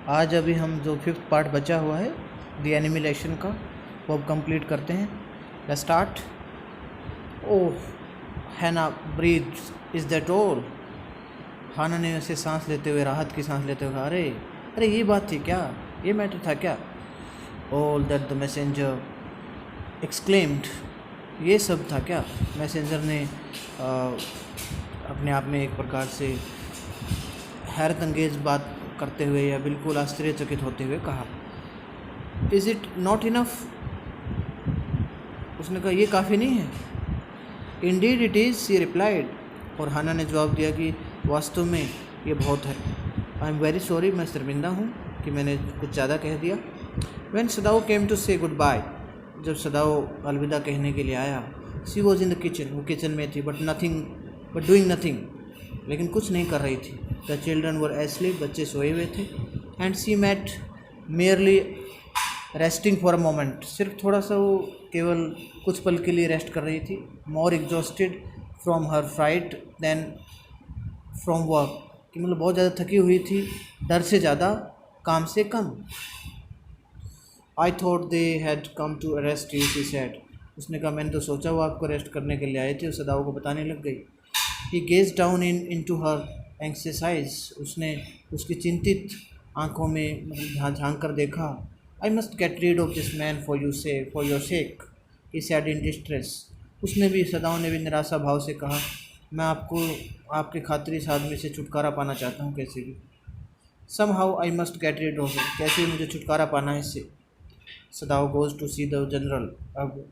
आज अभी हम जो 5th पार्ट बचा हुआ है द एनिमिलेशन का वो अब कंप्लीट करते हैं। Let's start. Oh Hana breathes, is that all? Hana ने उसे सांस लेते हुए, राहत की सांस लेते हुए कहा, अरे अरे ये बात थी क्या, ये मैटर था क्या? All that the messenger exclaimed, ये सब था क्या? मैसेंजर ने अपने आप में एक प्रकार से हैरत अंगेज बात करते हुए या बिल्कुल आश्चर्यचकित होते हुए कहा, इज़ इट नॉट इनफ? उसने कहा, ये काफ़ी नहीं है। Indeed it is, she replied. और हाना ने जवाब दिया कि वास्तव में ये बहुत है। आई एम वेरी सॉरी, मैं शर्मिंदा हूँ कि मैंने कुछ ज़्यादा कह दिया। व्हेन सदाओ केम टू से गुड बाय, जब सदाओ अलविदा कहने के लिए आया, she was in the kitchen, वो किचन में थी, बट डूइंग नथिंग, लेकिन कुछ नहीं कर रही थी। द चिल्ड्रन वर एस्लीप, बच्चे सोए हुए थे। And she mat merely resting for a moment, सिर्फ थोड़ा सा वो केवल कुछ पल के लिए रेस्ट कर रही थी। More exhausted from her fright than from work, कि मतलब बहुत ज़्यादा थकी हुई थी, डर से ज़्यादा, काम से कम। I thought they had come to arrest you, she said. उसने कहा, मैंने तो सोचा वो आपको अरेस्ट करने के लिए आए थे। सदाओ को बताने लग गई। He gazed down into her anxious eyes, उसने उसकी चिंतित आंखों में मतलब झांक कर देखा। I must get rid of this man for your sake, he said in distress. उसने भी, सदाओ ने भी निराशा भाव से कहा, मैं आपके खातिर इस आदमी से छुटकारा पाना चाहता हूँ, कैसे भी। Somehow I must get rid of it, कैसे मुझे छुटकारा पाना है इससे। Sadao goes to see the general, अब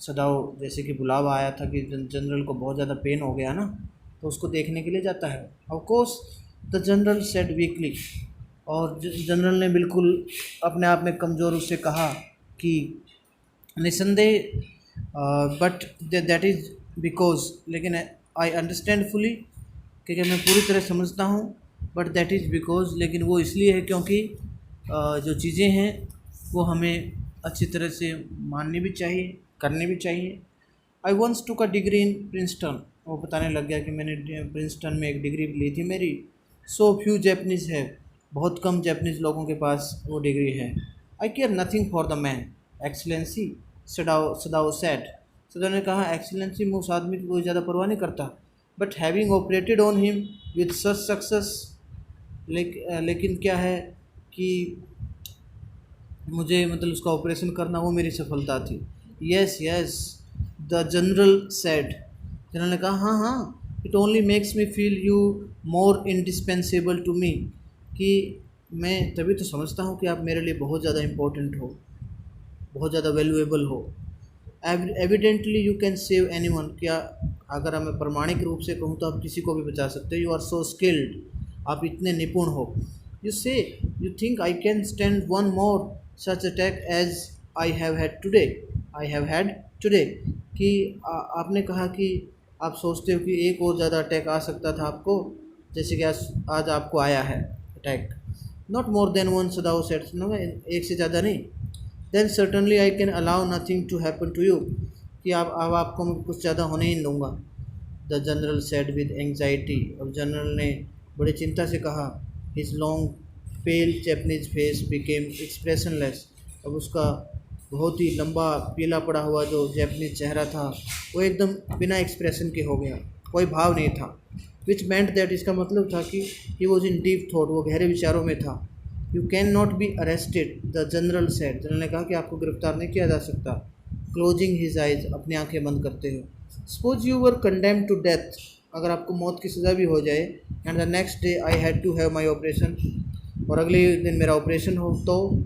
सदाओ जैसे कि बुलावा आया था कि जनरल को बहुत ज़्यादा पेन हो गया ना, तो उसको देखने के लिए जाता है। Of course the general said weekly, और जनरल ने बिल्कुल अपने आप में कमज़ोर उससे कहा कि निसंदेह, बट दैट इज़ बिकॉज, लेकिन आई अंडरस्टैंड फुली, क्योंकि मैं पूरी तरह समझता हूँ, बट दैट इज़ बिकॉज, लेकिन वो इसलिए है क्योंकि जो चीज़ें हैं वो हमें अच्छी तरह से माननी भी चाहिए, करनी भी चाहिए। I once took a degree in Princeton, वो बताने लग गया कि मैंने प्रिंसटन में एक डिग्री ली थी मेरी। सो फ्यू जैपनीज़ है, बहुत कम जैपनीज़ लोगों के पास वो डिग्री है। I care nothing for the man excellency, Sadao said. Sadao ने कहा, एक्सीलेंसी मैं उस आदमी की कोई ज़्यादा परवाह नहीं करता, but having operated on him with such success, लेकिन क्या है कि मुझे मतलब उसका ऑपरेशन करना वो मेरी सफलता थी। Yes yes, the general said. General ने कहा, हाँ हाँ, it only makes me feel you more indispensable to me, कि मैं तभी तो समझता हूँ कि आप मेरे लिए बहुत ज़्यादा इम्पोर्टेंट हो, बहुत ज़्यादा वैल्यूएबल हो। Evidently you can save any one, क्या अगर मैं प्रमाणिक रूप से कहूँ तो आप किसी को भी बचा सकते हो। यू आर सो स्किल्ड, आप इतने निपुण हो। You think I can stand one more such attack as I have had today, कि आपने कहा कि आप सोचते हो कि एक और ज़्यादा अटैक आ सकता था आपको, जैसे कि आज आपको आया है attack. Not more than one, Sadao said, एक से ज़्यादा नहीं। Then certainly I can allow nothing to happen to you, कि अब आपको मैं कुछ ज़्यादा होने ही नहीं दूँगा। The general said with anxiety, अब जनरल ने बड़ी चिंता से कहा। हिज लॉन्ग पेल जैपनीज फेस बिकेम एक्सप्रेशनलेस, अब उसका बहुत ही लंबा पीला पड़ा हुआ जो जैपनीज चेहरा था वो एकदम बिना एक्सप्रेशन के हो गया, कोई भाव नहीं था। विच मेंट दैट, इसका मतलब था कि he was in deep thought, वो गहरे विचारों में था। You can not be arrested, the general said, general ने कहा कि आपको गिरफ्तार नहीं किया जा सकता। क्लोजिंग हिज आइज, अपनी आंखें बंद करते हुए। Suppose you were condemned to death, अगर आपको मौत की सज़ा भी हो जाए, and the next day I had to have my operation, और अगले दिन मेरा ऑपरेशन हो, तो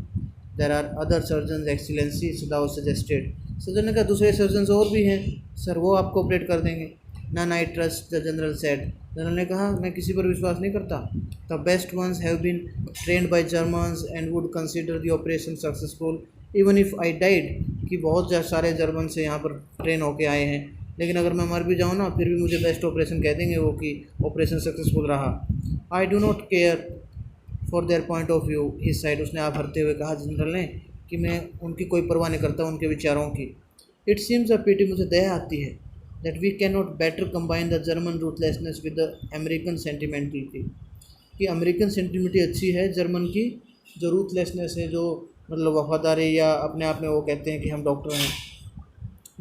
there are other surgeon excellency, Sadao suggested. Surgeon ने कहा, दूसरे सर्जन और भी हैं सर, वो आपको ऑपरेट कर देंगे। None I trust, the general said, general ने कहा, मैं किसी पर विश्वास नहीं करता। The best ones have been trained by Germans and would consider the operation successful even if I died, कि बहुत सारे जर्मन से यहाँ पर ट्रेन होके आए हैं, लेकिन अगर मैं मर भी जाऊँ ना, फिर भी मुझे बेस्ट ऑपरेशन कह देंगे वो कि ऑपरेशन सक्सेसफुल रहा। I do not care for their point of view, इस साइड, उसने आप हरते हुए कहा जनरल ने, कि मैं उनकी कोई परवाह नहीं करता, उनके विचारों की। इट सीम्स अ पिटी, मुझे दया आती है, that we can not better combine the German ruthlessness with the American sentimentality, कि अमेरिकन सेंटिमेंटी अच्छी है जर्मन की, जो रूथलेसनेस है, जो मतलब वफादारी, या अपने आप में वो कहते हैं कि हम डॉक्टर हैं।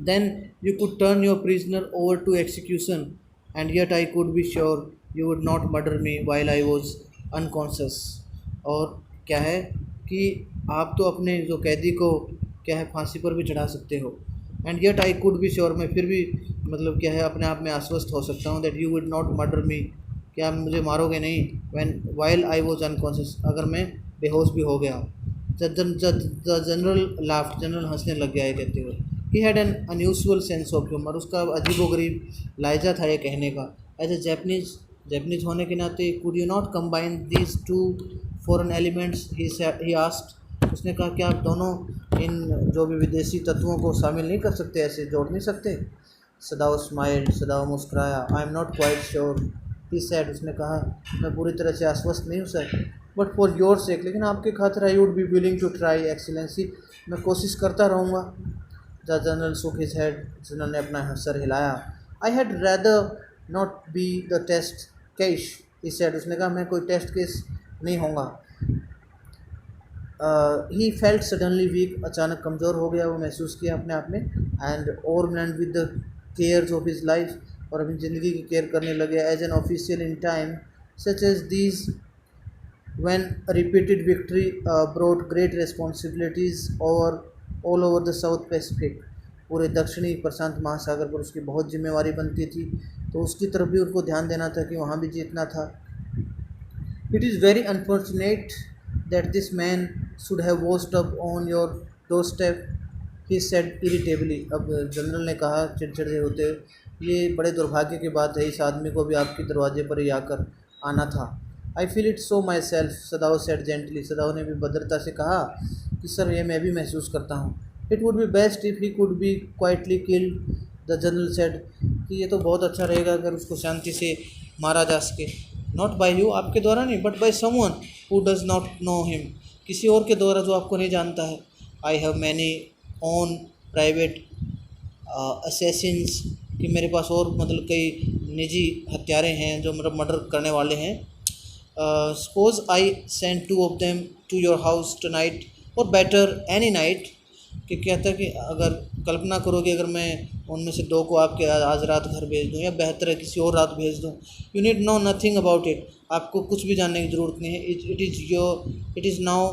Then you could turn your prisoner over to execution and yet I could be sure you would not murder me while I was unconscious. और क्या है कि आप तो अपने जो कैदी को क्या है फांसी पर भी चढ़ा सकते हो। And yet I could be sure, मैं फिर भी मतलब क्या है अपने आप में आश्वस्त हो सकता हूँ that you would not murder me, क्या आप मुझे मारोगे नहीं, when while I was unconscious, अगर मैं बेहोश भी हो गया। द जनरल लाफ्ट, जनरल हंसने लग गया ये कहते हुए। He had an unusual sense of humour, उसका अजीबोगरीब लहजा था ये कहने का। एज ए जैपनीज होने के नाते could you not combine these two foreign elements, he asked, उसने कहा कि आप दोनों इन जो भी विदेशी तत्वों को शामिल नहीं कर सकते, ऐसे जोड़ नहीं सकते। सदाओ स्माइल्ड, सदाओ मुस्कुराया। I am not quite sure, he said, उसने कहा मैं पूरी तरह से आश्वस्त नहीं हूँ sir, but for your sake, लेकिन आपके खातिर I would be willing to try excellency, मैं कोशिश करता रहूँगा। The general shook his head, general ने अपना सर हिलाया। I had rather not be the test case, he said, उसने कहा मैं कोई टेस्ट केस नहीं होऊंगा। ही फेल्ट सडनली वीक, अचानक कमज़ोर हो गया, वो महसूस किया अपने आप में। And overwhelmed with the cares of his life, और अपनी ज़िंदगी की केयर करने लगे। As an official in time such as these when repeated victory brought great responsibilities over all over the South Pacific, पूरे दक्षिणी प्रशांत महासागर पर उसकी बहुत जिम्मेवारी बनती थी, तो उसकी तरफ भी उनको ध्यान देना था कि वहाँ भी जीतना था। It is very unfortunate that this man should have washed up on your doorstep, he said irritably. अब जनरल ने कहा चिड़चिड़े होते, ये बड़े दुर्भाग्य की बात है, इस आदमी को भी आपके दरवाजे पर ही आकर आना था। I feel it so myself, Sadao said gently, Sadao ने भी भद्रता से कहा कि सर ये मैं भी महसूस करता हूँ। It would B best if he could be quietly killed, the general said, कि ये तो बहुत अच्छा रहेगा अगर उसको शांति से मारा जा सके। नॉट बाय यू, आपके द्वारा नहीं, but by someone who does not know him, किसी और के द्वारा जो आपको नहीं जानता है। I have many own private Assassin's, कि मेरे पास और मतलब कई निजी हत्यारे हैं जो मतलब मर्डर करने वाले हैं। Suppose I send 2 of them to your house tonight or better any night, कि कहता है कि अगर कल्पना करो कि अगर मैं उनमें से 2 को आपके आज रात घर भेज दूँ, या बेहतर है किसी और रात भेज दूँ। You need know nothing about it, आपको कुछ भी जानने की ज़रूरत नहीं है। इट इज़ नाउ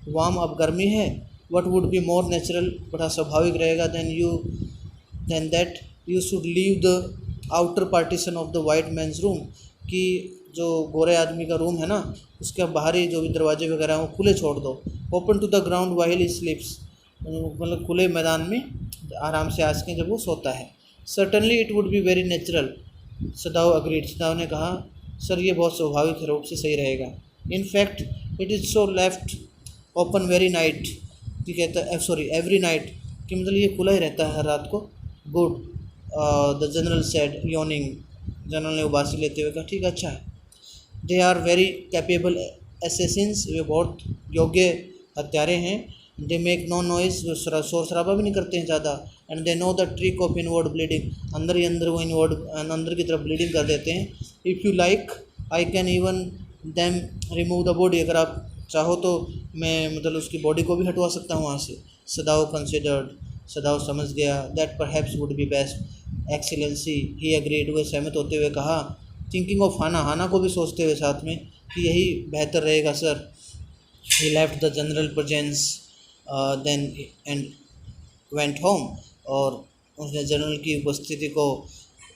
वार्म, अब गर्मी है। What would be more natural, बड़ा स्वाभाविक रहेगा than that you should leave the outer partition of the white man's room, कि जो गोरे आदमी का रूम है ना, उसके बाहरी जो भी दरवाजे वगैरह हैं वो खुले छोड़ दो। Open to the ground while he sleeps, मतलब खुले मैदान में आराम से आ सकें जब वो सोता है। Certainly it would be very natural, Sadao agreed, Sadao ने कहा सर ये बहुत स्वाभाविक रूप से सही रहेगा। In fact it is so left open very night, कि कहता है सॉरी एवरी नाइट, कि मतलब ये खुला ही रहता है हर रात को। Good, the general said yawning, general ने उबासी लेते हुए कहा ठीक अच्छा है। They are very capable assassins, वे बहुत योग्य हत्यारे हैं। दे मेक नो नॉइस, जो शोर शराबा भी नहीं करते हैं ज़्यादा। And they know the trick of inward bleeding, अंदर ही अंदर वो इनवर्ड अंदर की तरफ ब्लीडिंग कर देते हैं। If you like I can even them remove the body, अगर आप चाहो तो मैं मतलब उसकी बॉडी को भी हटवा सकता हूँ वहाँ से। सदाओ कंसिडर्ड, सदाओ समझ गया। That perhaps would be best excellency, he agreed, हुए सहमत होते हुए कहा। थिंकिंग ऑफ हाना, हाना को भी सोचते हुए साथ में कि यही बेहतर रहेगा sir. He left the general presence then and went home, और उसने जनरल की उपस्थिति को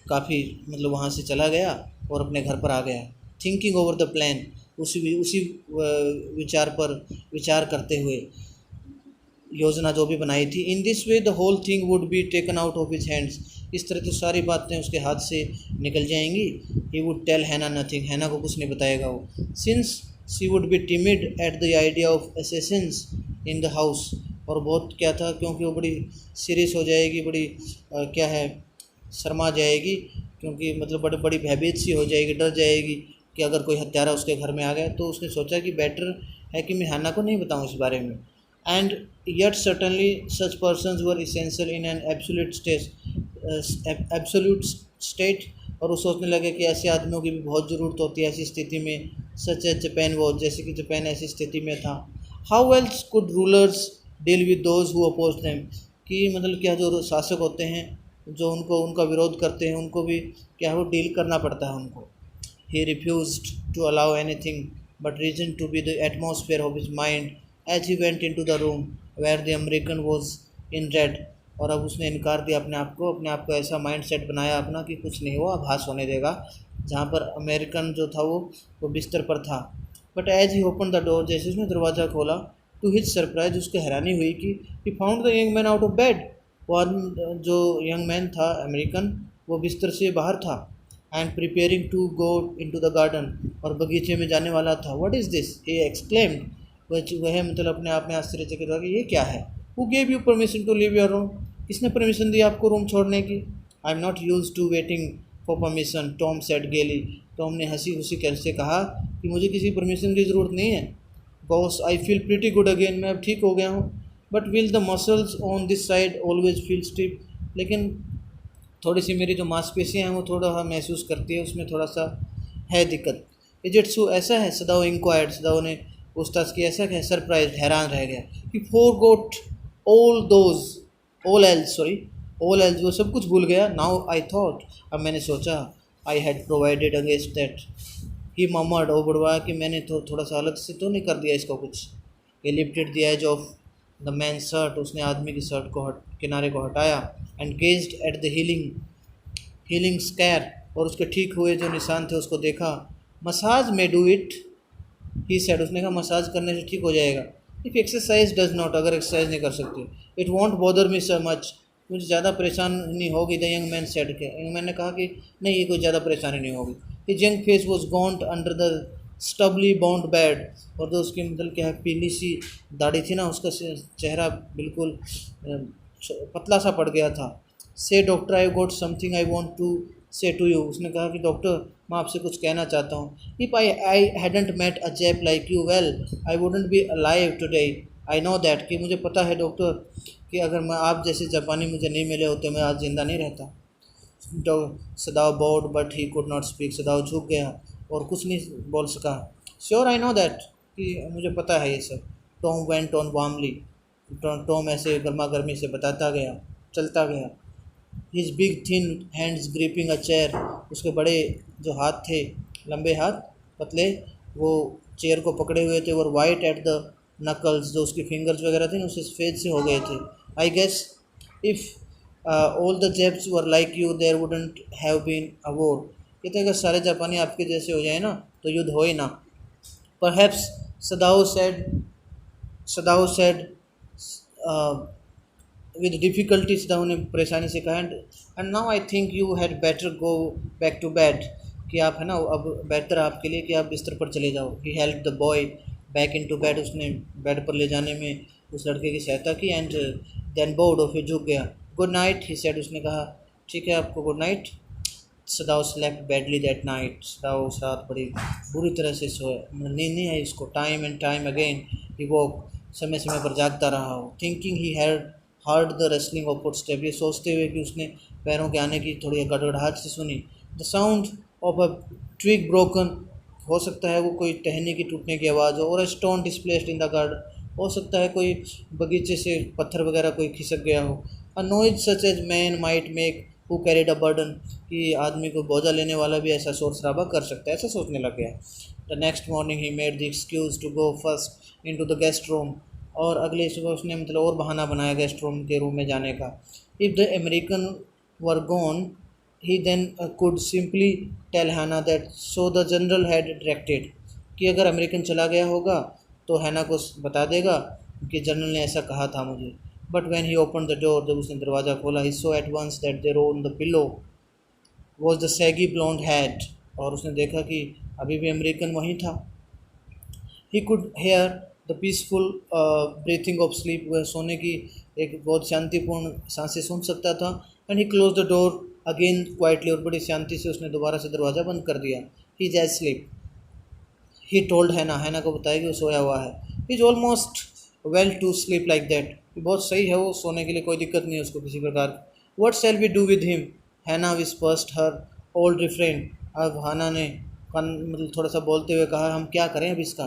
काफ़ी मतलब वहाँ से चला गया और अपने घर पर आ गया। थिंकिंग ओवर द प्लान, उसी विचार पर विचार करते हुए योजना जो भी बनाई थी। In this way the whole thing would be taken out of his hands, इस तरह तो सारी बातें उसके हाथ से निकल जाएंगी। ही वुड टेल हैना नथिंग, हैना को कुछ नहीं बताएगा वो। Since she would be timid at the idea of Assassin's in the house, और बहुत क्या था क्योंकि वो बड़ी सीरियस हो जाएगी, बड़ी क्या है शर्मा जाएगी, क्योंकि मतलब बड़ी भयभीत सी हो जाएगी, डर जाएगी कि अगर कोई हत्यारा उसके घर में आ गया। तो उसने सोचा कि बेटर है कि मैं हैना को नहीं बताऊं इस बारे में। And yet certainly such persons were essential in an absolute state, और वो सोचने लगे कि ऐसे आदमियों की भी बहुत ज़रूरत होती है ऐसी स्थिति में। सच है जापान वो, जैसे कि जापान ऐसी स्थिति में था। How else could rulers deal with those who oppose them, कि मतलब क्या जो शासक होते हैं जो उनको उनका विरोध करते हैं उनको भी क्या वो डील करना पड़ता है उनको. He refused to allow anything but reason to be the atmosphere of his mind as he went into the room where the American was in red. और अब उसने इनकार दिया अपने आप को ऐसा माइंड सेट बनाया अपना कि कुछ नहीं हुआ, आभास होने देगा, जहाँ पर अमेरिकन जो था वो बिस्तर पर था. But as he open the door, जैसे उसने दरवाज़ा खोला, टू हिज सरप्राइज उसको हैरानी हुई कि he found the young man out of bed. वो आदमी जो यंग मैन था अमेरिकन वो बिस्तर से बाहर था. And preparing to go in to the garden, और बगीचे में जाने वाला था. What is this, he exclaimed. वह मतलब अपने आप में आश्चर्यचकित हुआ कि ये क्या है. Who gave you permission to leave your room, किसने परमिशन दी आपको रूम छोड़ने की. I am not use to waiting for permission, Tom said gaily. Tom ने हंसी खुशी कैसे कहा कि मुझे किसी परमिशन की ज़रूरत नहीं है. Boss I feel pretty good again, मैं अब ठीक हो गया हूँ. But will the muscles on this side always feel stiff, लेकिन थोड़ी सी मेरी जो मांसपेशियाँ हैं वो थोड़ा महसूस करती है, उसमें थोड़ा सा है दिक्कत. इज इट सो, ऐसा है. सदाओ इंक्वायर्ड, सदाओ ने पूछताछ की. ऐसा क्या, सरप्राइज, हैरान रह गया. कि forgot all those all else, वो सब कुछ भूल गया. नाउ आई थॉट, अब मैंने सोचा, I had provided against that. He murmured, ओ बुढ़वा, कि मैंने तो थोड़ा सा अलग से तो नहीं कर दिया इसको कुछ. ये lifted the edge of the man shirt, उसने आदमी की शर्ट को किनारे को हटाया. And gazed at the healing scar, और उसके ठीक हुए जो निशान थे उसको देखा. मसाज में डू इट, ही सेड, उसने कहा मसाज करने से ठीक हो जाएगा. इफ़ एक्सरसाइज डज नॉट, अगर एक्सरसाइज नहीं कर सकते. It won't bother me so much, मुझे ज़्यादा परेशानी होगी. द यंग मैन सेड के, यंग मैन ने कहा कि नहीं, ये कोई ज़्यादा परेशानी नहीं होगी. His young face was gaunt under the stubbly blond beard, और जो उसकी मतलब क्या है पीली सी दाढ़ी थी ना, उसका चेहरा बिल्कुल पतला सा पड़ गया था. Say doctor, I got something I want to say to you, उसने कहा कि डॉक्टर मैं आपसे कुछ कहना चाहता हूँ. If I hadn't met a Jap like you, well I wouldn't be alive today. I know that, कि मुझे पता है डॉक्टर कि अगर मैं आप जैसे जापानी मुझे नहीं मिले होते मैं आज ज़िंदा नहीं रहता. सदाव board but he could not speak, सदाव झुक गया और कुछ नहीं बोल सका. श्योर आई नो दैट, कि मुझे पता है ये सब. Tom went on warmly, Tom ऐसे गर्मा गर्मी से बताता गया, चलता गया. His big thin hands gripping a chair, उसके बड़े जो हाथ थे, लंबे हाथ पतले, वो चेयर को पकड़े हुए थे. और वाइट एट द नकल्स, जो उसकी फिंगर्स वगैरह थे ना उसे सफ़ेद से हो गए थे. I guess if all the Japs were like you there wouldn't have been a war, कहते अगर सारे जापानी आपके जैसे हो जाए ना तो युद्ध हो ही ना. Perhaps, Sadao said with difficulty, Sadao ने परेशानी से कहा. And now I think you had better go back to bed, कि आप है ना अब बेहतर आपके लिए कि आप बिस्तर पर चले जाओ. He help the boy back into bed, उसने बेड पर ले जाने में उस लड़के की सहायता की. एंड देन बोर्ड ऑफ, फिर झुक गया. गुड नाइट, ही सेड, उसने कहा ठीक है आपको good night. Sadao slept badly that night, Sadao उस रात बड़ी बुरी तरह से सोया, नींद नहीं आई इसको. Time and time again he walk, समय समय पर जागता रहा हो. Thinking he had heard the wrestling of footstep, ये सोचते हुए कि उसने पैरों के आने की थोड़ी गड़गड़ाहट से सुनी. The sound of a twig broken, हो सकता है वो कोई टहनी की टूटने की आवाज़ हो. और a stone displaced in the garden, हो सकता है कोई बगीचे से पत्थर वगैरह कोई खिसक गया हो. A noise such as man might make who carried a burden, कि आदमी को बोझा लेने वाला भी ऐसा शोर शराबा कर सकता है, ऐसा सोचने लग गया. The next morning he made the excuse to go first in to the guest room, और अगले सुबह उसने मतलब और बहाना बनाया गेस्ट रूम में जाने का. If the American were gone he then could simply tell Hana that so the general had directed, कि अगर अमेरिकन चला गया होगा तो हैना को बता देगा कि जनरल ने ऐसा कहा था मुझे. But when he open the door, जब उसने दरवाज़ा खोला, he saw at once that there on the pillow was the shaggy blond head, और उसने देखा कि अभी भी अमेरिकन वहीं था. He could hear the peaceful breathing of sleep, वह सोने की एक बहुत शांतिपूर्ण सांसें सुन सकता था. And he close the door again quietly, और बड़ी शांति से उसने दोबारा से दरवाज़ा बंद कर दिया. He is asleep, he told Hana को बताया कि वो सोया हुआ है. He is almost well to sleep like that, बहुत सही है वो सोने के लिए, कोई दिक्कत नहीं है उसको किसी प्रकार. What shall we do with him, Hana whispered her old refrain, अब हैना ने मतलब थोड़ा सा बोलते हुए कहा हम क्या करें अब इसका.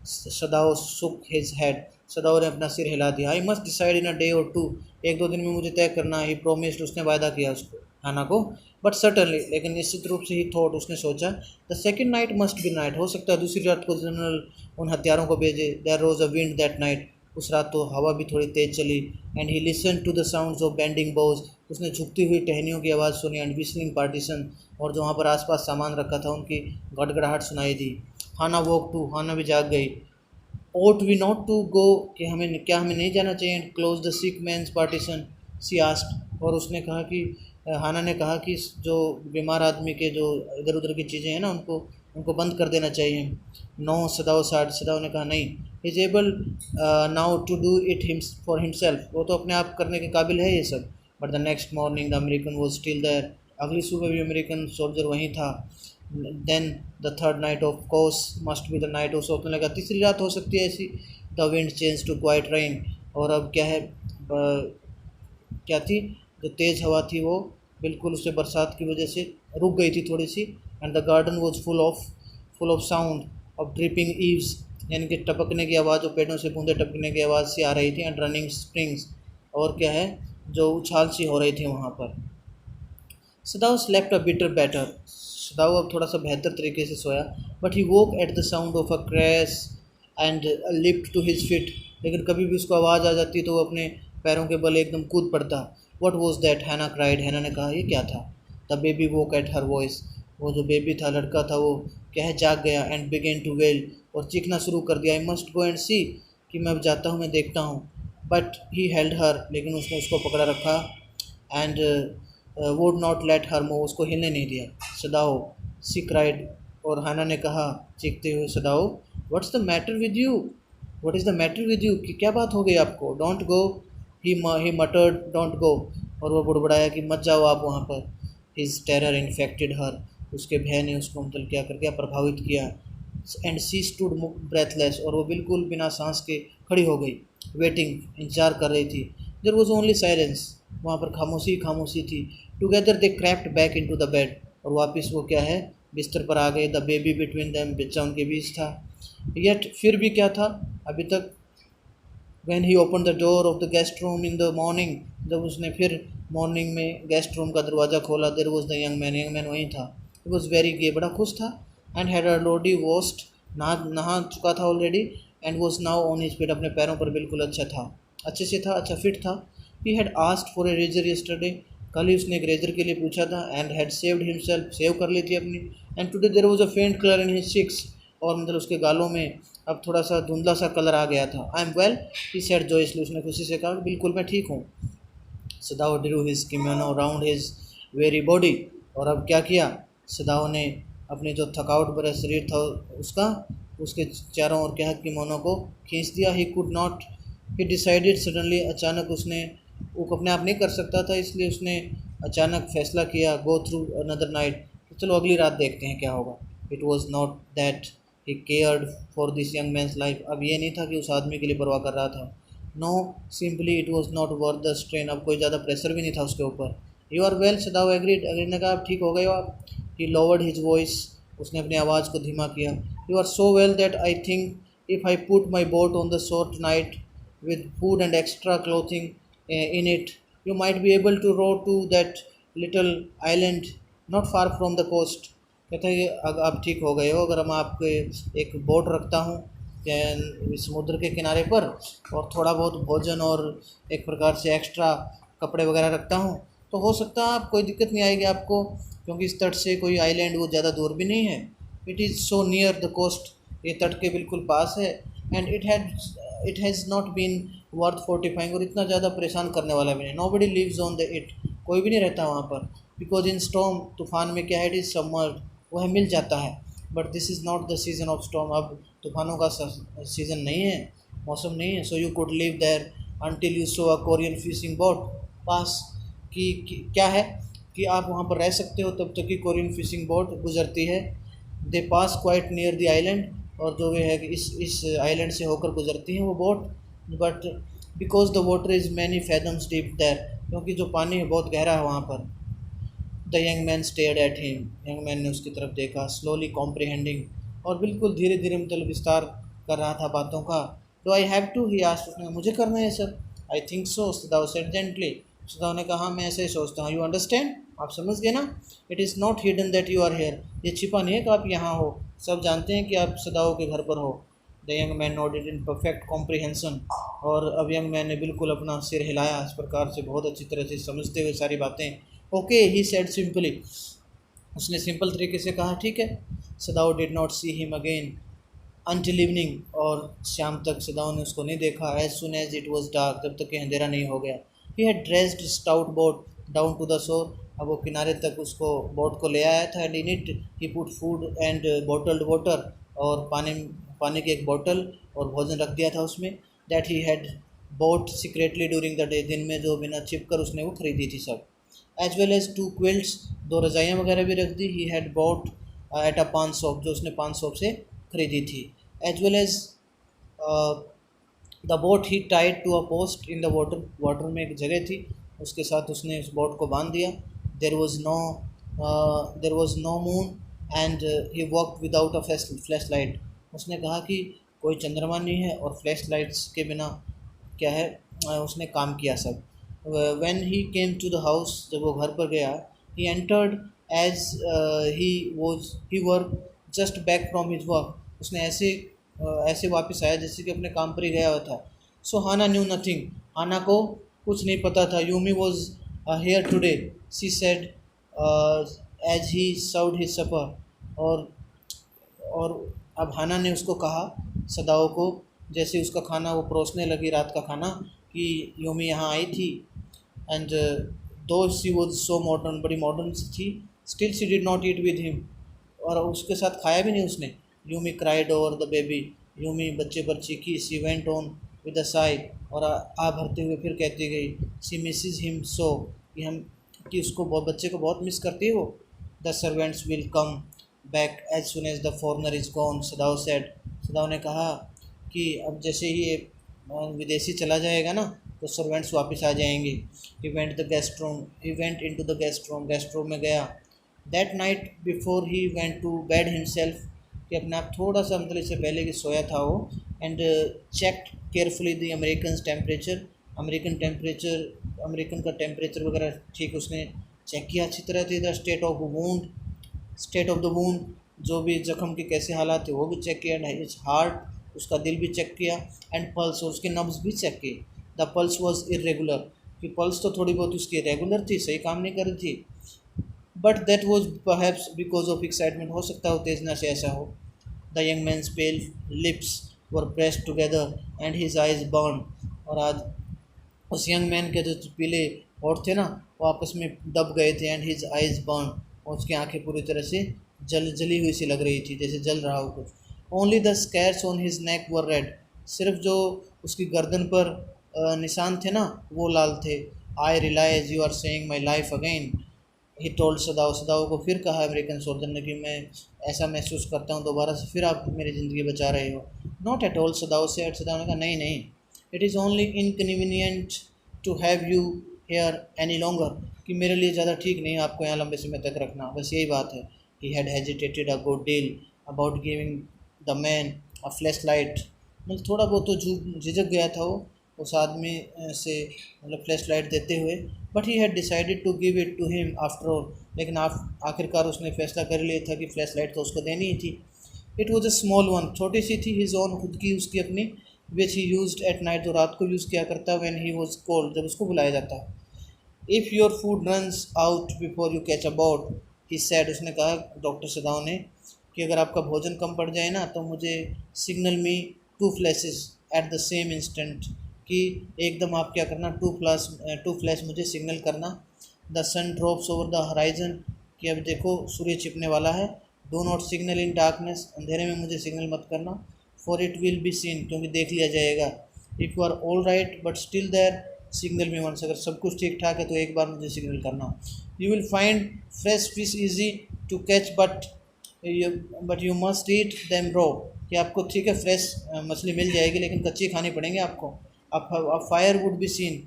सदाओ सुक हिज हेड, सदाओ ने अपना सिर हिला दिया। I must decide in a day और टू, 1-2 दिन में मुझे तय करना है। ही प्रोमिस्ड, उसने वायदा किया उसको, हाना को। बट सर्टनली, लेकिन निश्चित रूप से ही थॉट, उसने सोचा, the second night must be night, हो सकता है दूसरी रात को जनरल उन हथियारों को भेजे। There rose a wind that night, उस रात तो हवा भी थोड़ी तेज चली। And he listen to the sounds of bending boughs, उसने झुकती हुई टहनियों की आवाज़ सुनी। एंड विस्लिंग पार्टीशन, और जो वहाँ पर आसपास सामान रखा था उनकी गड़गड़ाहट सुनाई दी। हाना वॉक टू, हाना भी जाग गई। ought we not to go, कि हमें नहीं जाना चाहिए। Close the sick man's partition, she asked, और उसने कहा कि हाना ने कहा कि जो बीमार आदमी के जो इधर उधर की चीज़ें हैं ना, उनको उनको बंद कर देना चाहिए। नो, सदाओ साड, सदाओ ने कहा नहीं। Is able now to do it for himself, वो तो अपने आप करने के काबिल है ये सब। But the next morning the American was still there, अगली सुबह भी अमेरिकन सोल्जर वहीं था। Then the third night of course must be the night, वो सोचने लगा तीसरी रात हो सकती है ऐसी। The wind change to quite rain, और अब क्या है, क्या थी, जो तेज़ हवा थी वो बिल्कुल उससे बरसात की वजह से रुक गई थी थोड़ी सी। And the garden was full of sound of dripping eaves, यानी कि टपकने की आवाज़, जो पेड़ों से बूंदे टपकने की आवाज़ सी आ रही थी। एंड रनिंग स्प्रिंग्स, और क्या है, जो उछाल सी हो रही थी वहाँ पर। Sadao slept a bitter better, Sadao अब थोड़ा सा बेहतर तरीके से सोया। But he woke at the sound of a crash and leapt to his feet, लेकिन कभी भी उसको आवाज़ आ जाती तो वो अपने पैरों के बल एकदम कूद पड़ता। वट वॉज दैट, हैना क्राइड, हैना ने कहा ये क्या था। The baby woke at her voice, वो जो बेबी था, लड़का था, वो क्या है, जाग गया। एंड बिगेन टू वेल, और चीखना शुरू कर दिया। आई मस्ट गो एंड सी, कि मैं अब जाता हूँ, मैं देखता हूँ। बट ही हेल्ड हर, लेकिन उसने उसको पकड़ा रखा। And would not let her move, उसको हिलने नहीं दिया। सदाओ, सी क्राइड, और हाना ने कहा चीखते हुए, Sadao what's the matter with you, what is the matter with you, कि क्या बात हो गई आपको। Don't go, he मटर्ड, don't go, और वो बुड़बड़ाया कि मत जाओ आप वहाँ पर। हिज टेरर इन्फेक्टेड हर, उसके भय ने उसको मतलब क्या कर गया, प्रभावित किया। एंड सी स्टूड ब्रेथलेस, और वो बिल्कुल बिना सांस के खड़ी हो गई। वेटिंग, इंतजार कर रही थी। देयर वॉज ओनली साइलेंस, वहाँ पर खामोशी खामोशी थी। Together they crept back into the bed, और वापस वो क्या है, बिस्तर पर आ गए। द बेबी बिटवीन देम, बच्चा उनके बीच था। येट, फिर भी क्या था अभी तक। When he open the door of the guest room in the morning, जब उसने फिर मॉर्निंग में गेस्ट रूम का दरवाज़ा खोला, there was the young man वहीं था। इट वॉज वेरी गे, बड़ा खुश था। एंड हैड ऑलरेडी वॉश्ड, नहा चुका था already. And was now on his feet, अपने पैरों पर बिल्कुल अच्छा था, अच्छे से था, अच्छा फिट था। He had asked for a razor yesterday, कल ही उसने एक रेजर के लिए पूछा था। And had shaved himself, shave कर ली थी अपनी। And today there was a faint colour in his chicks, और मतलब उसके गालों में अब थोड़ा सा धुंधला सा कलर आ गया था। I am well, he said joyously, उसने खुशी से कहा बिल्कुल मैं ठीक हूँ। Sadao drew his kimono around his very body, और अब क्या किया, सदाओ ने अपने जो थकावट भरा शरीर था उसका, उसके चारों ओर क्या किमोनो को खींच दिया। He could not, he decided suddenly, अचानक उसने, वो अपने आप नहीं कर सकता था, इसलिए उसने अचानक फैसला किया, गो थ्रू अनदर नाइट, कि चलो अगली रात देखते हैं क्या होगा। It was not that he cared for this young man's life, अब ये नहीं था कि उस आदमी के लिए परवाह कर रहा था। No, simply it was not worth the strain, अब कोई ज़्यादा प्रेशर भी नहीं था उसके ऊपर। You are well, Sadao agreed, agreed ने कहा आप ठीक हो गए हो आप। ही लोवर्ड हिज वॉइस, उसने अपनी आवाज़ को धीमा किया। You are so well that I think if I put my boat on the short night with food and extra clothing in it, you might be able to row to that little island not far from the coast. कहता है अगर आप ठीक हो गए हो, अगर हम आपके एक बोट रखता हूँ समुद्र के किनारे पर, और थोड़ा बहुत भोजन और एक प्रकार से एक्स्ट्रा कपड़े वगैरह रखता हूँ, तो हो सकता है आप, कोई दिक्कत नहीं आएगी आपको, क्योंकि इस तट से कोई आइलैंड वो ज़्यादा दूर भी नहीं है। It is so near the coast, ये तट के बिल्कुल पास है। And it has not been worth fortifying, और इतना ज़्यादा परेशान करने वाला भी नहीं। Nobody lives on the it, कोई भी नहीं रहता वहाँ पर। बिकॉज इन स्टॉर्म, तूफान में क्या है, इट इज़ समर्ड, वह मिल जाता है। But this is not the season of storm, अब तूफानों का सीज़न नहीं है, मौसम नहीं है। So you could live there until you saw a Korean fishing boat pass, कि क्या है कि आप वहाँ पर रह सकते हो तब तक कि कोरियन फिशिंग बोट गुजरती है। दे पास क्वाइट नियर द आइलैंड, और जो वे है कि इस आइलैंड से होकर गुजरती हैं वो boat. But because the water is many fathoms deep there, क्योंकि जो पानी है बहुत गहरा है वहाँ पर। The young man stared at him, young man ने उसकी तरफ देखा, स्लोली कॉम्प्रिहेंडिंग, और बिल्कुल धीरे धीरे मतलब विस्तार कर रहा था बातों का। Do I have to, he asked, उसने मुझे करना है sir. I think so, Sadao said gently, Sadao ने कहा मैं ऐसे ही सोचता हूँ। यू अंडरस्टैंड, आप समझ गए ना। It is not hidden that you are here, ये छिपा नहीं है कि आप यहाँ हो, सब जानते हैं कि आप सदाओ के घर पर हो। The young man nodded in perfect comprehension, और अब यंग मैन ने बिल्कुल अपना सिर हिलाया इस प्रकार से, बहुत अच्छी तरह से समझते हुए सारी बातें। ओके, ही सेड सिंपली, उसने सिंपल तरीके से कहा ठीक है। Sadao did not see him again until evening, और शाम तक सदाओ ने उसको नहीं देखा। As soon as it was dark, जब तक कि अंधेरा नहीं हो गया। He had dressed stout boat down to the shore, अब वो किनारे तक उसको बोट को ले आया था। And in it he put food and bottled water, और पानी की एक बोतल और भोजन रख दिया था उसमें। That he had bot secretly during the day, दिन में जो बिना छिप कर उसने वो खरीदी थी सब। एज वेल एज 2 क्विल्ट्स, 2 रजाइयाँ वगैरह भी रख दी। He had bought at a paan shop, जो उसने पान शॉप से खरीदी थी। As well as the boat he tied to a post in the water, water में एक जगह थी, उसके साथ उसने उस बोट को बांध दिया। There was no moon and he walked without a flash light, उसने कहा कि कोई चंद्रमा नहीं है और फ्लैश लाइट्स के बिना क्या है उसने काम किया सब। When he came to the house, जब वो घर पर गया, he entered as he were just back from his work, उसने ऐसे वापस आया जैसे कि अपने काम पर ही गया हुआ था। सो हाना न्यू नथिंग, हाना को कुछ नहीं पता था। Yumi was here today, she said as he served his supper, और अब हाना ने उसको कहा, सदाओ को, जैसे उसका खाना वो परोसने लगी रात का खाना, कि यूमी यहाँ आई थी। And though she was so modern, बड़ी मॉडर्न सी थी, still she did not eat with him, और उसके साथ खाया भी नहीं उसने। Yumi cried over the baby, Yumi बच्चे पर चीखी। She went on with a sigh, और आ भरते हुए फिर कहती गई, सी मिसिज हिम सो, कि उसको बहुत, बच्चे को बहुत मिस करती है वो। The servants will come back as soon as the foreigner is gone, Sadao said, Sadao ने कहा कि अब जैसे ही ये विदेशी चला जाएगा ना, तो सर्वेंट्स वापस आ जाएंगे। He went the guest room, he went into the guest room में गया। That night before he went to bed himself, कि अपने आप थोड़ा सा मतलब इससे पहले कि सोया था वो। And checked carefully the American temperature, American का टेम्परेचर वगैरह ठीक उसने चेक किया अच्छी तरह से। The state of the wound, जो भी जख्म के कैसे हालात थे वो भी चेक किया। एंड हिज हार्ट, उसका दिल भी चेक किया। एंड पल्स, और उसके नब्ज़ भी चेक किए। द पल्स वॉज इरेगुलर, कि पल्स तो थोड़ी बहुत उसकी रेगुलर थी, सही काम नहीं कर रही थी। But that was perhaps because of excitement, हो सकता है उत्तेजना से ऐसा हो। The young man's pale lips were pressed together and his eyes burn, और आज उस यंग मैन के जो पीले होठ थे ना, वो आपस में दब गए थे। एंड हिज आइज बर्न, और उसकी आंखें पूरी तरह से जली हुई सी लग रही थी, जैसे जल रहा हो कुछ। Only the scarce on his neck were red, सिर्फ जो उसकी गर्दन पर निशान थे ना वो लाल थे। I realize you are saying my life again, he told Sadao, Sadao को फिर कहा अमेरिकन सोल्जर ने कि मैं ऐसा महसूस करता हूँ दोबारा से फिर आप मेरी ज़िंदगी बचा रहे हो। नॉट एट ऑल, सदाओ से, सदाओ ने कहा नहीं नहीं, it is only inconvenient to have you here any longer, कि मेरे लिए ज़्यादा ठीक नहीं है आपको यहाँ लंबे समय तक रखना, बस यही बात है। He had hesitated a good deal about giving the man a flash light, मतलब थोड़ा बहुत तो झिझक गया था वो उस आदमी से, मतलब फ्लैश लाइट देते हुए। But he had decided to give it to him after all, लेकिन आखिरकार उसने फैसला कर लिया था कि फ्लैश लाइट तो उसको देनी ही थी। It was a small one, छोटी सी थी। हिज ओन, खुद की, उसकी अपनी। विच ही यूज्ड एट नाइट, जो रात को यूज़ किया करता, व्हेन ही वॉज कोल्ड, जब उसको बुलाया जाता। If your food runs out before you catch a boat, he said, उसने कहा डॉक्टर सदाओ ने, कि अगर आपका भोजन कम पड़ जाए ना तो मुझे signal me 2 flashes at the same instant, कि एकदम आप क्या करना, 2 फ्लैश मुझे सिग्नल करना। The sun drops over the horizon, कि अब देखो सूर्य छिपने वाला है। Do not signal in darkness, अंधेरे में मुझे सिग्नल मत करना। For it will be seen, क्योंकि देख लिया जाएगा। If you are all right but still there signal me once, अगर सब कुछ ठीक ठाक है तो एक बार मुझे सिग्नल करना। You will find fresh fish easy to catch but you must eat them raw, कि आपको ठीक है फ्रेश मछली मिल जाएगी लेकिन कच्ची खानी पड़ेंगे आपको। अब फायर वुड बी सीन,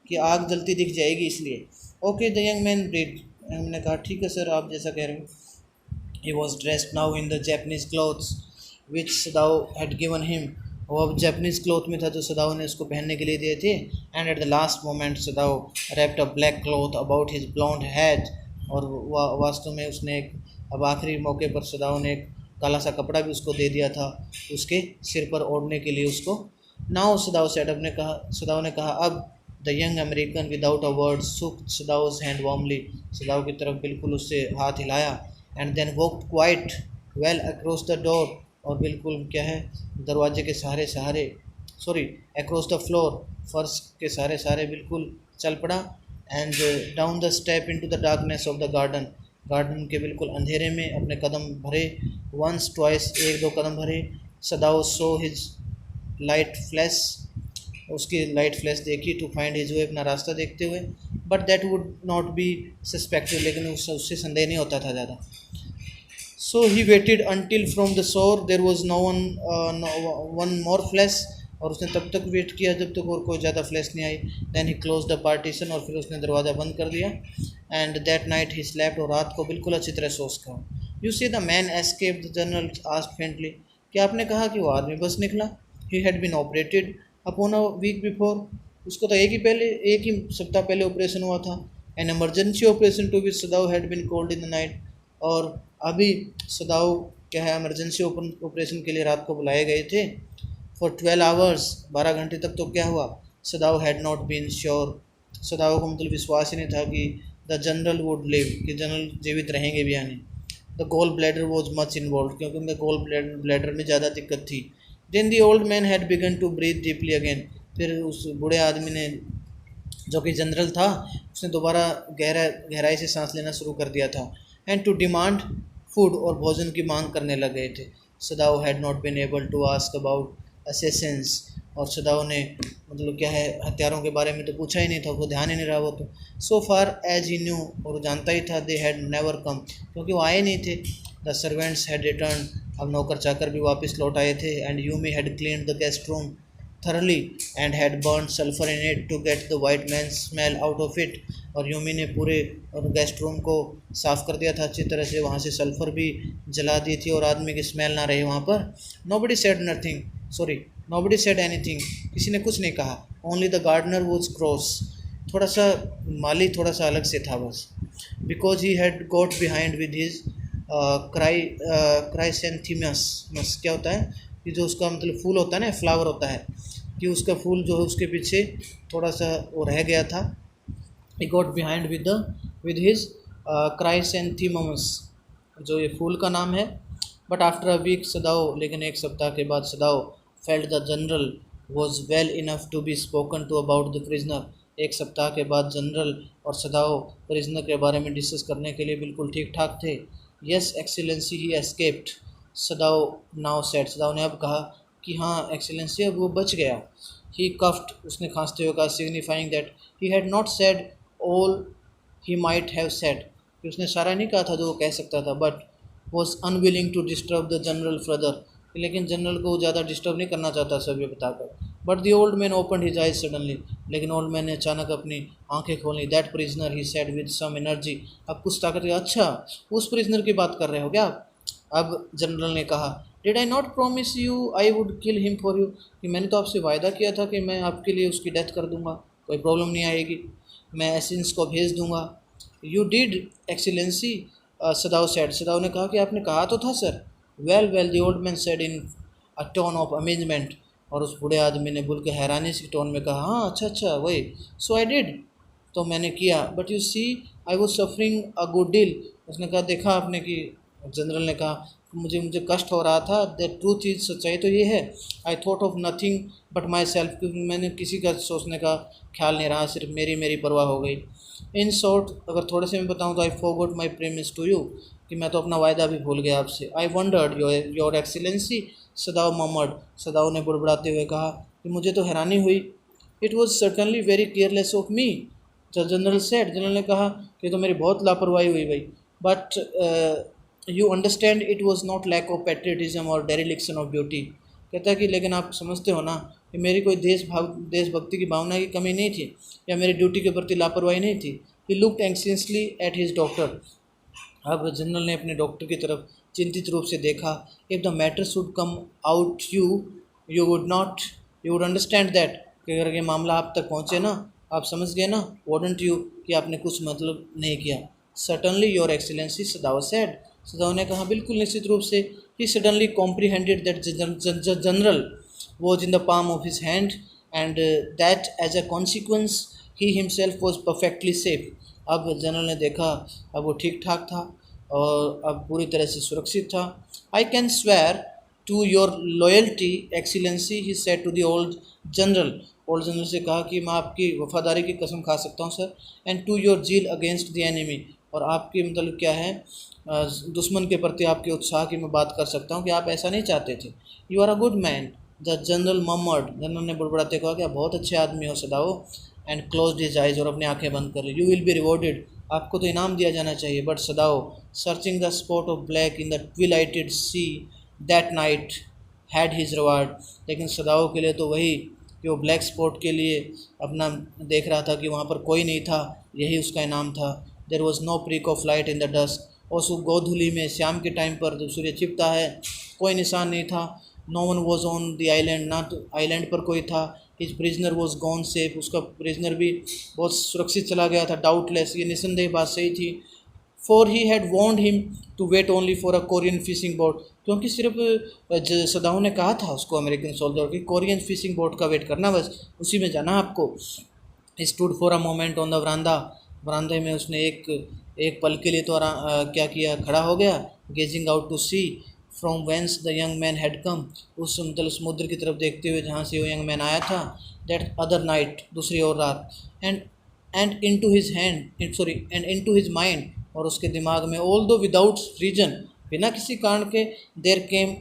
कि आग जलती दिख जाएगी इसलिए। Okay, the young man breed, हमने कहा ठीक है सर आप जैसा कह रहे हो। He was dressed now in the Japanese clothes, which Sadao had given him, वो अब जापानीज़ क्लॉथ में था जो सदाओ ने उसको पहनने के लिए दिए थे। And at the last moment Sadao wrapped a black cloth about his blond head, और वास्तव में उसने एक अब आखिरी मौके पर सदाओ ने एक काला सा कपड़ा भी उसको दे दिया था उसके सिर पर ओढ़ने के लिए उसको। नाउ सदाओ सेड, सदाओ ने कहा अब। The young American without a word सुक सदाओज हैंड वार्मली, सदाओ की तरफ बिल्कुल उससे हाथ हिलाया। And then walk quite well across the door, और बिल्कुल क्या है दरवाजे के सहारे सहारे अक्रॉस द फ्लोर, फर्श के सहारे सहारे बिल्कुल चल पड़ा। And down the step into the darkness of the garden, garden के बिल्कुल अंधेरे में अपने कदम भरे। वंस ट्वाइस, एक दो कदम भरे। Sadao saw his light flash, उसकी लाइट फ्लैश देखी। टू फाइंड हिज वे, अपना रास्ता देखते हुए। But that would not be suspected, लेकिन उससे संदेह नहीं होता था ज़्यादा। So he waited until from the shore there was no one more flash, और उसने तब तक वेट किया जब तक और कोई ज़्यादा फ्लैश नहीं आई। Then he close the partition, और फिर उसने दरवाज़ा बंद कर दिया। And that night he slept, और रात को बिल्कुल अच्छी तरह सो सका। You see the man escape, the general asked faintly, क्या आपने कहा कि वो आदमी बस निकला? He had been operated upon a week before, उसको तो एक ही सप्ताह पहले ऑपरेशन हुआ था। An emergency operation to which Sadao had been called in the night, और अभी सदाओ क्या है इमरजेंसी ऑपरेशन के लिए रात को बुलाए गए थे। फॉर 12 आवर्स, 12 घंटे तक तो क्या हुआ, Sadao had not been sure, Sadao को मतलब विश्वास ही नहीं था कि द जनरल वुड लिव, कि जनरल जीवित रहेंगे भी या नहीं। The gall bladder was much involve, क्योंकि उनका गोल ब्लैडर में ज़्यादा दिक्कत थी। Then the old man had begun to breathe deeply again, फिर उस बूढ़े आदमी ने जो कि जनरल था उसने दोबारा गहराई से सांस लेना शुरू कर दिया था। एंड टू डिमांड फूड, और भोजन की मांग करने लग गए थे। Sadao had not been able to ask about assassins, और सदाओ ने मतलब क्या है हथियारों के बारे में तो पूछा ही नहीं था, उसको ध्यान ही नहीं रहा वो तो। सो फार एज ही न्यू, और वो जानता ही था, दे हैड नेवर कम, क्योंकि वो आए नहीं थे। द सर्वेंट्स हैड रिटर्न, अब नौकर चाकर भी वापस लौट आए थे। And Yumi had cleaned the guest room thoroughly and had burned sulfur in it to get the white man's smell out of it, और यूमी ने पूरे और गेस्ट रूम को साफ़ कर दिया था अच्छी तरह से, वहाँ से सल्फ़र भी जला दी थी और आदमी की स्मेल ना रही वहाँ पर। nobody said nothing, nobody said anything, किसी ने कुछ नहीं कहा। only the gardener was cross, थोड़ा सा माली थोड़ा सा अलग से था बस। because he had got behind with his क्राइसेंथीमस, क्या होता है कि जो उसका मतलब फूल होता है ना, फ्लावर होता है, कि उसका फूल जो है उसके पीछे थोड़ा सा वो रह गया था। He got behind with his chrysanthemums, जो ये फूल का नाम है। But after a week Sadao, लेकिन एक सप्ताह के बाद Sadao felt the general was well enough to be spoken to about the prisoner, एक सप्ताह के बाद जनरल और सदाओ प्रिजनर के बारे में डिस्कस करने के लिए बिल्कुल ठीक ठाक थे। यस एक्सीलेंसी ही एस्केप्ड, सदाओ नाउ सेड, सदाओ ने अब कहा कि हाँ एक्सीलेंसी अब वो बच गया। ही कफ्ड, उसने खांसते हुए कहा, signifying that he had not said all he might have said, कि उसने सारा नहीं कहा था जो वो कह सकता था। But was unwilling to disturb the general further, लेकिन जनरल को ज़्यादा डिस्टर्ब नहीं करना चाहता सब ये बताकर। But the old man open his eyes suddenly, लेकिन ओल्ड मैन ने अचानक अपनी आंखें खोली। That prisoner he said with some energy, अब कुछ ताकत, अच्छा उस प्रिजनर की बात कर रहे हो क्या आप? अब जनरल ने कहा, did I not promise you I would kill him for you, कि मैंने तो आपसे वायदा किया था कि मैं आपके लिए उसकी डेथ कर दूंगा, कोई प्रॉब्लम नहीं आएगी, मैं एसेंस को भेज दूंगा। You did excellency, Sadao said, Sadao ने कहा कि आपने कहा तो था sir. Well the old man said in a tone of amazement, और उस बूढ़े आदमी ने बोल के हैरानी से टोन में कहा, हाँ अच्छा वही, सो आई डिड, तो मैंने किया। But you see I was suffering a good deal, उसने कहा देखा आपने कि, जनरल ने कहा मुझे कष्ट हो रहा था। द ट्रूथ इज, सच्चाई तो ये है, I thought of nothing but my self, क्योंकि मैंने किसी का सोचने का ख्याल नहीं रहा, सिर्फ मेरी परवाह हो गई। इन शॉर्ट, अगर थोड़े से मैं बताऊँ तो I forgot my promise to you, कि मैं तो अपना वायदा भी भूल गया आपसे। I wondered your excellency, Sadao murmured, Sadao ने बुड़बुड़ाते हुए कहा कि मुझे तो हैरानी हुई। It was certainly very careless of me, general said, general ने कहा कि तो मेरी बहुत लापरवाही हुई भाई। But you understand it was not lack of patriotism और डेरिलिक्शन ऑफ ड्यूटी, कहता है कि लेकिन आप समझते हो ना कि मेरी कोई देशभक्ति की भावना की कमी नहीं थी, या मेरी ड्यूटी के प्रति लापरवाही नहीं थी। He looked anxiously at his doctor, अब जनरल ने अपने डॉक्टर की तरफ चिंतित रूप से देखा। If the matter should come out you would understand that, कि अगर ये मामला आप तक पहुँचे ना, आप समझ गए ना, वोडेंट यू, कि आपने कुछ मतलब नहीं किया। Certainly your excellency, Sadao said, Sadao ने कहा बिल्कुल निश्चित रूप से। He suddenly comprehended that general was in the palm of his hand, and that as a consequence he himself was perfectly safe. अब जनरल ने देखा, अब वो ठीक ठाक था और अब पूरी तरह से सुरक्षित था। I can swear to your loyalty excellency, he said to the old general. Old general से कहा कि मैं आपकी वफादारी की कसम खा सकता हूँ sir. And to your zeal against the enemy, और आपकी मतलब क्या है, दुश्मन के प्रति आपके उत्साह की मैं बात कर सकता हूँ कि आप ऐसा नहीं चाहते थे। You are a good man, the general murmured, general ने बुड़बुड़ाते कहा कि आप बहुत अच्छे आदमी हो Sadao. And close his eyes, और अपनी आंखें बंद कर ली। यू विल बी रिवॉर्डेड, आपको तो इनाम दिया जाना चाहिए। But Sadao, searching the spot of black in the twilighted sea that night had his reward, लेकिन सदाओ के लिए तो वही कि वो ब्लैक स्पॉट के लिए अपना देख रहा था कि वहाँ पर कोई नहीं था, यही उसका इनाम था। There was no prick of light in the dust, और उस गोधूली में, शाम के टाइम पर जब सूर्य छिपता है, कोई निशान नहीं था। No one was on the island, ना तो आइलैंड पर कोई था। His prisoner was gone safe, उसका प्रिजनर भी बहुत सुरक्षित चला गया था। डाउटलेस, ये निसंदेह बात सही थी। For he had warned him to wait only for a Korean fishing boat, क्योंकि सिर्फ सदाऊ ने कहा था उसको, अमेरिकन सोल्जर, की कोरियन फिशिंग बोट का वेट करना, बस उसी में जाना आपको। Stood for a moment on the veranda, वरांदे में उसने एक पल के लिए तो क्या किया, खड़ा हो गया। Gazing out to sea from whence the young man had come, उस मतलब समुद्र की तरफ देखते हुए जहाँ से वो यंग मैन आया था। दैट अदर नाइट, दूसरी और रात। एंड इनटू हिज माइंड, और उसके दिमाग में, ऑल दो विदाउट रीजन, बिना किसी कारण के, there came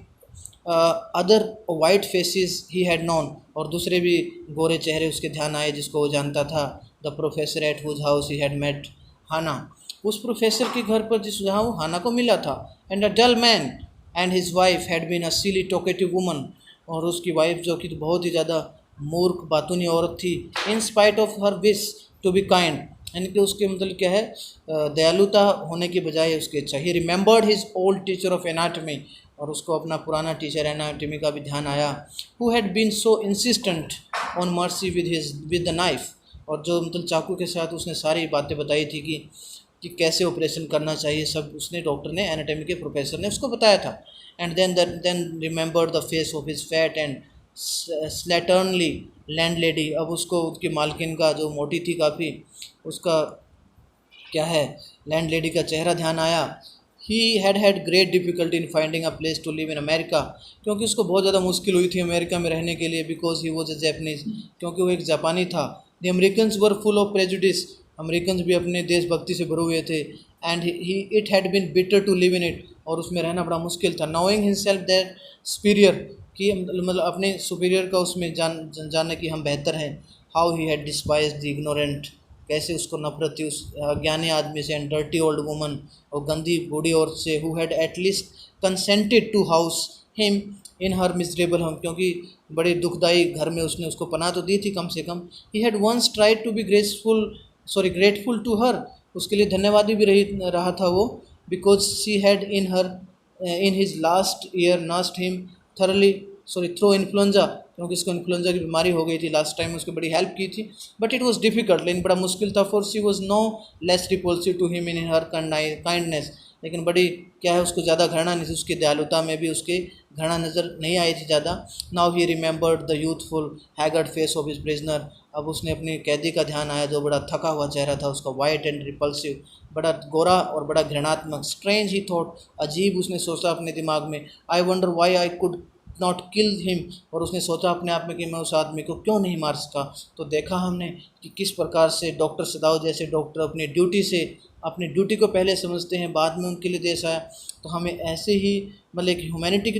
other white faces he had known, और दूसरे भी गोरे चेहरे उसके ध्यान आए जिसको वो जानता था। The professor at whose house he had met Hana, उस प्रोफेसर के घर पर जहाँ वो हाना को मिला था। And a dull man and his wife had been a silly talkative woman, और उसकी वाइफ जो कि बहुत ही ज़्यादा मूर्ख बातूनी औरत थी। In spite of her wish to be kind, यानी कि उसके मतलब क्या है, दयालुता होने की बजाय उसकी इच्छा। ही remembered his old teacher of anatomy, और उसको अपना पुराना टीचर एनाटमी का भी ध्यान आया। Who had been so insistent on mercy with the knife, और जो मतलब चाकू के साथ उसने सारी बातें बताई थी कि कैसे ऑपरेशन करना चाहिए, सब उसने, डॉक्टर ने, एनाटमी के प्रोफेसर ने उसको बताया था। And then remembered the face of his fat and slatternly landlady, अब उसको उसकी मालकिन का, जो मोटी थी काफ़ी, उसका क्या है, लैंडलेडी का चेहरा ध्यान आया। He had great difficulty in finding a place to live in America, क्योंकि उसको बहुत ज़्यादा मुश्किल हुई थी अमेरिका में रहने के लिए। Because he was a Japanese, क्योंकि वो एक जापानी था। The Americans were full of prejudice, American भी अपने देशभक्ति से भरे हुए थे। And he it had been bitter to live in it, और उसमें रहना बड़ा मुश्किल था। नोइंग हिमसेल्फ दैट सुपीरियर, कि मतलब अपने सुपीरियर का उसमें जानने की हम बेहतर हैं। How he had despise the ignorant, कैसे उसको नफरत थी उस अज्ञानी आदमी से। एंड डर्टी ओल्ड वुमन, और गंदी बूढ़ी औरत से। Who had at least consented to house him in her miserable home, क्योंकि बड़े दुखदाई घर में उसने उसको पनाह तो दी थी कम से कम। He had once tried to be grateful to her, उसके लिए धन्यवादी भी रहा था वो। Because she had in his last year nursed him through influenza, क्योंकि उसको इन्फ्लुएंजा की बीमारी हो गई थी लास्ट टाइम, उसकी बड़ी हेल्प की थी। बट इट वॉज डिफिकल्ट, लेकिन बड़ा मुश्किल था। For she was no less repulsive to him in her kindness, लेकिन बड़ी क्या है, उसको ज़्यादा घृणा नहीं थी, उसकी दयालुता में भी उसके घृणा नज़र नहीं आई थी ज़्यादा। Now he remembered the youthful haggard face of his prisoner, अब उसने अपने कैदी का ध्यान आया, जो बड़ा थका हुआ चेहरा था उसका, वाइट एंड रिपल्सिव, बड़ा गोरा और बड़ा घृणात्मक। स्ट्रेंज ही थॉट, अजीब उसने सोचा अपने दिमाग में। I wonder why I could not kill him, और उसने सोचा अपने आप में कि मैं उस आदमी को क्यों नहीं मार सका। तो देखा हमने कि किस प्रकार से डॉक्टर सदाव जैसे डॉक्टर अपनी ड्यूटी को पहले समझते हैं, बाद में उनके लिए देश आया। तो हमें ऐसे ही मतलब एक ह्यूमैनिटी की